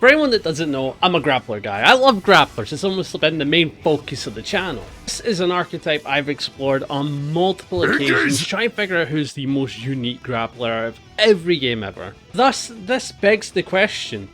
For anyone that doesn't know, I'm a Grappler guy. I love Grapplers, it's almost been the main focus of the channel. This is an archetype I've explored on multiple occasions, trying to figure out who's the most unique Grappler out of every game ever. Thus, this begs the question,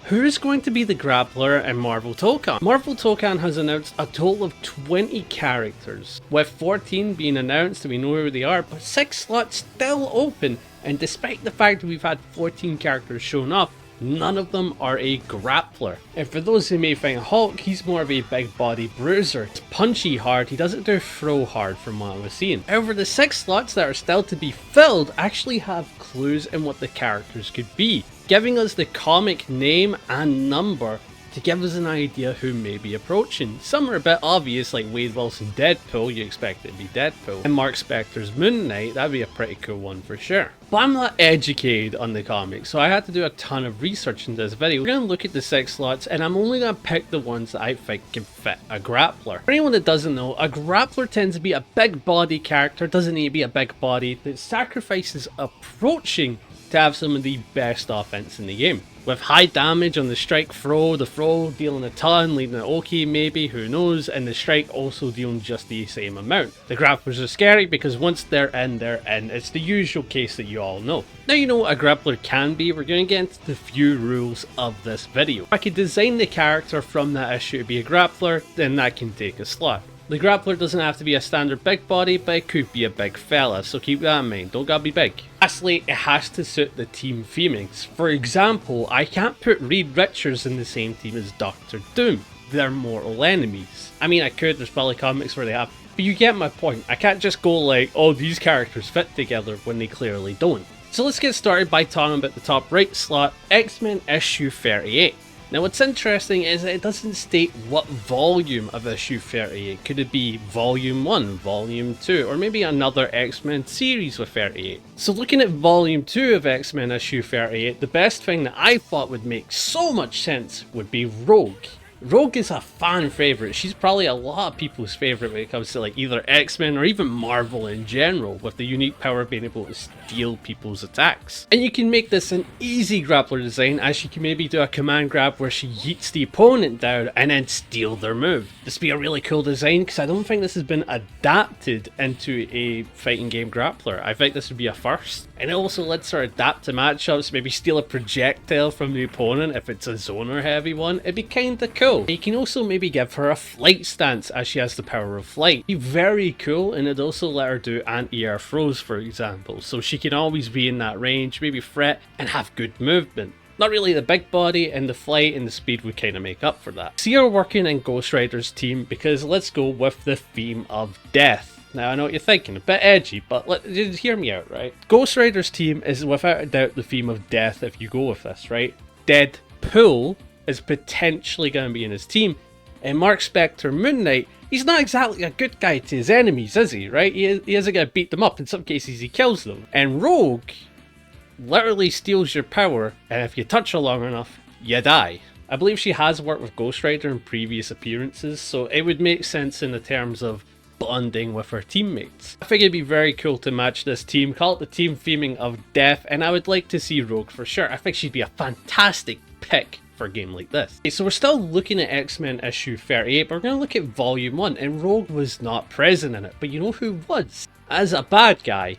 who is going to be the Grappler in Marvel Tokon? Marvel Tokon has announced a total of 20 characters, with 14 being announced and we know who they are, but 6 slots still open, and despite the fact that we've had 14 characters shown up, none of them are a Grappler. And for those who may think Hulk, he's more of a big body bruiser. It's punchy hard, he doesn't do throw hard from what I was seeing. However, the 6 slots that are still to be filled actually have clues in what the characters could be, giving us the comic name and number to give us an idea who may be approaching. Some are a bit obvious, like Wade Wilson Deadpool, you expect it to be Deadpool. And Mark Spector's Moon Knight, that'd be a pretty cool one for sure. But I'm not educated on the comics, so I had to do a ton of research in this video. We're going to look at the 6 slots, and I'm only going to pick the ones that I think can fit a Grappler. For anyone that doesn't know, a Grappler tends to be a big body character, doesn't need to be a big body, that sacrifices approaching to have some of the best offense in the game. With high damage on the strike throw, the throw dealing a ton, leaving it okay maybe, who knows, and the strike also dealing just the same amount. The grapplers are scary because once they're in, they're in. It's the usual case that you all know. Now you know what a grappler can be, we're going to get into the few rules of this video. If I could design the character from that issue to be a grappler, then that can take a slot. The grappler doesn't have to be a standard big body, but it could be a big fella, so keep that in mind, don't gotta be big. Lastly, it has to suit the team themings. For example, I can't put Reed Richards in the same team as Doctor Doom. They're mortal enemies. I mean, I could, there's probably comics where they have, but you get my point. I can't just go like, oh, these characters fit together when they clearly don't. So let's get started by talking about the top right slot, X-Men issue 38. Now what's interesting is that it doesn't state what volume of issue 38. Could it be volume 1, volume 2, or maybe another X-Men series with 38? So looking at volume 2 of X-Men issue 38, the best thing that I thought would make so much sense would be Rogue. Rogue is a fan favourite. She's probably a lot of people's favourite when it comes to like either X-Men or even Marvel in general, with the unique power of being able to steal people's attacks. And you can make this an easy grappler design, as you can maybe do a command grab where she yeets the opponent down and then steal their move. This would be a really cool design because I don't think this has been adapted into a fighting game grappler. I think this would be a first. And it also lets her adapt to matchups, maybe steal a projectile from the opponent if it's a zoner heavy one. It'd be kinda cool. You can also maybe give her a flight stance as she has the power of flight. It'd be very cool, and it'd also let her do anti-air throws, for example, so she can always be in that range, maybe threat, and have good movement. Not really the big body, and the flight and the speed would kind of make up for that. See her working in Ghost Rider's team because let's go with the theme of death. Now I know what you're thinking, a bit edgy, but just hear me out, right? Ghost Rider's team is without a doubt the theme of death if you go with this, right? Deadpool is potentially going to be in his team, and Mark Spector Moon Knight, he's not exactly a good guy to his enemies, is he, right? He isn't going to beat them up, in some cases he kills them. And Rogue literally steals your power, and if you touch her long enough, you die. I believe she has worked with Ghost Rider in previous appearances, so it would make sense in the terms of bonding with her teammates. I think it'd be very cool to match this team, call it the team theming of death, and I would like to see Rogue for sure. I think she'd be a fantastic pick for a game like this. Okay, so we're still looking at X-Men issue 38, but we're going to look at volume 1, and Rogue was not present in it, but you know who was? As a bad guy,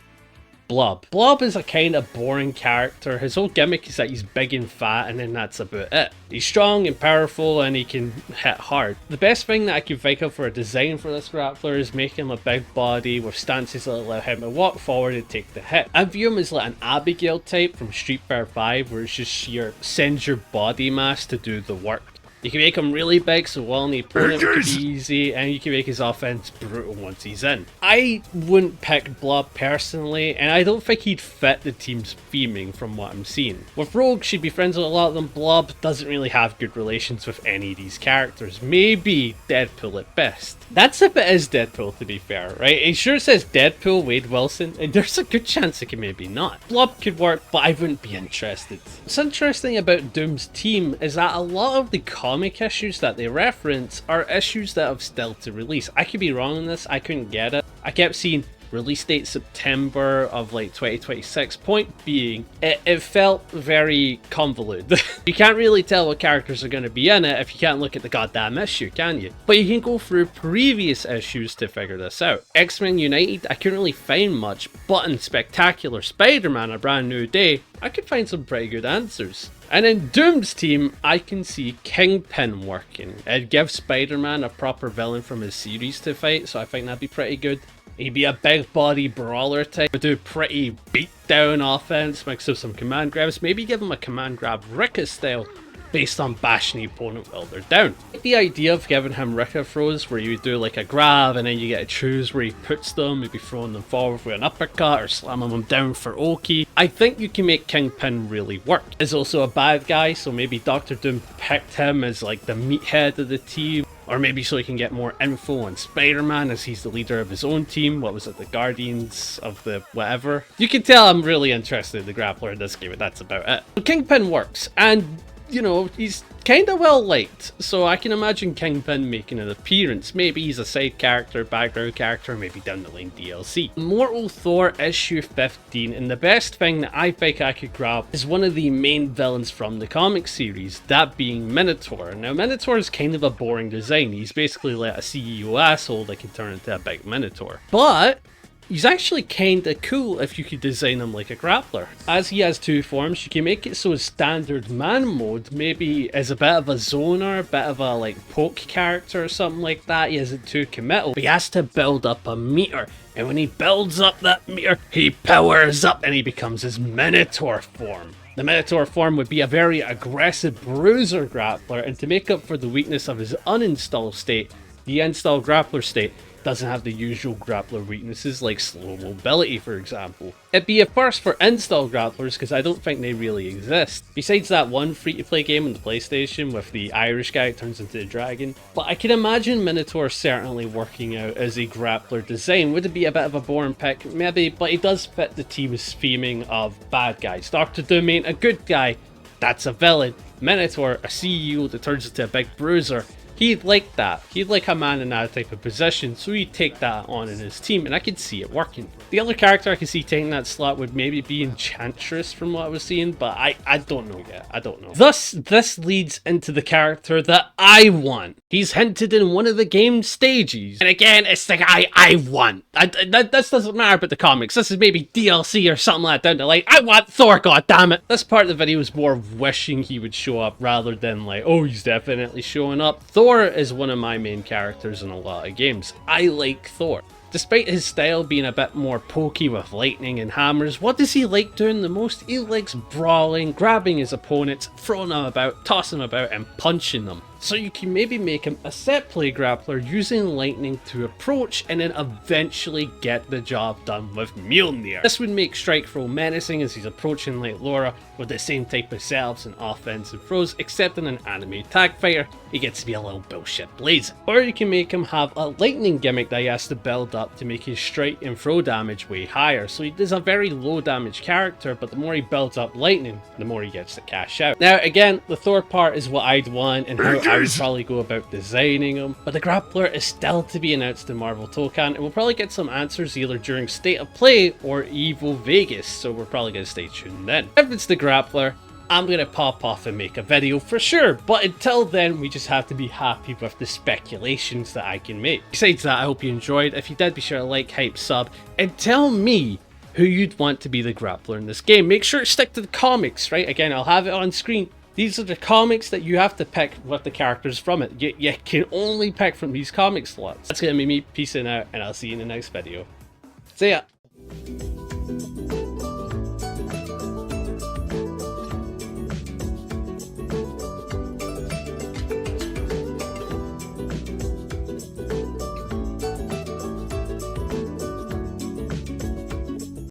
Blob. Blob is a kind of boring character. His whole gimmick is that he's big and fat, and then that's about it. He's strong and powerful, and he can hit hard. The best thing that I can think of for a design for this grappler is making him a big body with stances that allow him to walk forward and take the hit. I view him as like an Abigail type from Street Fighter 5, where it's just sends your body mass to do the work. You can make him really big, so while the opponent could be easy, and you can make his offense brutal once he's in. I wouldn't pick Blob personally, and I don't think he'd fit the team's theming from what I'm seeing. With Rogue, she'd be friends with a lot of them. Blob doesn't really have good relations with any of these characters. Maybe Deadpool at best. That's if it is Deadpool, to be fair, right? It sure says Deadpool, Wade Wilson, and there's a good chance it can maybe not. Blob could work, but I wouldn't be interested. What's interesting about Doom's team is that a lot of the comic issues that they reference are issues that have still to release. I could be wrong on this, I couldn't get it. I kept seeing Release date September of like 2026. Point being, it felt very convoluted. You can't really tell what characters are going to be in it if you can't look at the goddamn issue, can you? But you can go through previous issues to figure this out. X-Men United, I couldn't really find much, but in Spectacular Spider-Man, A Brand New Day, I could find some pretty good answers. And in Doom's team, I can see Kingpin working. It gives Spider-Man a proper villain from his series to fight, so I think that'd be pretty good. He'd be a big body brawler type, would do pretty beat down offense, mix up some command grabs, maybe give him a command grab Ricka style, based on bashing the opponent while they're down. The idea of giving him Ricka throws where you do like a grab and then you get to choose where he puts them, maybe throwing them forward with an uppercut or slamming them down for Oki. I think you can make Kingpin really work. He's also a bad guy, so maybe Dr. Doom picked him as like the meathead of the team. Or maybe so he can get more info on Spider-Man as he's the leader of his own team. What was it? The Guardians of the whatever? You can tell I'm really interested in the Grappler in this game, but that's about it. Kingpin works, and you know, he's kind of well liked, so I can imagine Kingpin making an appearance. Maybe he's a side character, background character, maybe down the line DLC. Immortal Thor issue 15, and the best thing that I think I could grab is one of the main villains from the comic series, that being Minotaur. Now Minotaur is kind of a boring design. He's basically like a CEO asshole that can turn into a big Minotaur. But he's actually kinda cool if you could design him like a grappler. As he has two forms, you can make it so his standard man mode maybe is a bit of a zoner, a bit of a like poke character or something like that. He isn't too committal, but he has to build up a meter. And when he builds up that meter, he powers up and he becomes his Minotaur form. The Minotaur form would be a very aggressive bruiser grappler, and to make up for the weakness of his uninstall state, the install grappler state doesn't have the usual grappler weaknesses like slow mobility, for example. It'd be a first for install grapplers because I don't think they really exist. Besides that one free-to-play game on the PlayStation with the Irish guy that turns into a dragon. But I can imagine Minotaur certainly working out as a grappler design. Would it be a bit of a boring pick? Maybe, but it does fit the team's theming of bad guys. Dr. Doom ain't a good guy, that's a villain. Minotaur, a CEO that turns into a big bruiser. He'd like that. He'd like a man in that type of position, so he'd take that on in his team, and I could see it working. The other character I could see taking that slot would maybe be Enchantress from what I was seeing, but I don't know yet. I don't know. Thus, this leads into the character that I want. He's hinted in one of the game stages. And again, it's the guy I want. This doesn't matter about the comics. This is maybe DLC or something like that down the line. I want Thor, goddammit! This part of the video is more wishing he would show up rather than like, oh, he's definitely showing up. Thor is one of my main characters in a lot of games. I like Thor. Despite his style being a bit more pokey with lightning and hammers, what does he like doing the most? He likes brawling, grabbing his opponents, throwing them about, tossing them about, and punching them. So you can maybe make him a set play grappler using lightning to approach and then eventually get the job done with Mjolnir. This would make Strike Throw menacing as he's approaching like Laura with the same type of setups and offensive throws, except in an anime tag fighter, he gets to be a little bullshit blazing. Or you can make him have a lightning gimmick that he has to build up to make his strike and throw damage way higher. So he is a very low damage character, but the more he builds up lightning, the more he gets to cash out. Now again, the Thor part is what I'd want and how I would probably go about designing him, but the Grappler is still to be announced in Marvel Tokon, and we'll probably get some answers either during State of Play or Evo Vegas, so we're probably going to stay tuned then. If it's the Grappler, I'm going to pop off and make a video for sure, but until then we just have to be happy with the speculations that I can make. Besides that, I hope you enjoyed. If you did, be sure to like, hype, sub, and tell me who you'd want to be the Grappler in this game. Make sure to stick to the comics, right? Again, I'll have it on screen. These are the comics that you have to pick with the characters from it. You can only pick from these comic slots. That's going to be me peacing out, and I'll see you in the next video. See ya!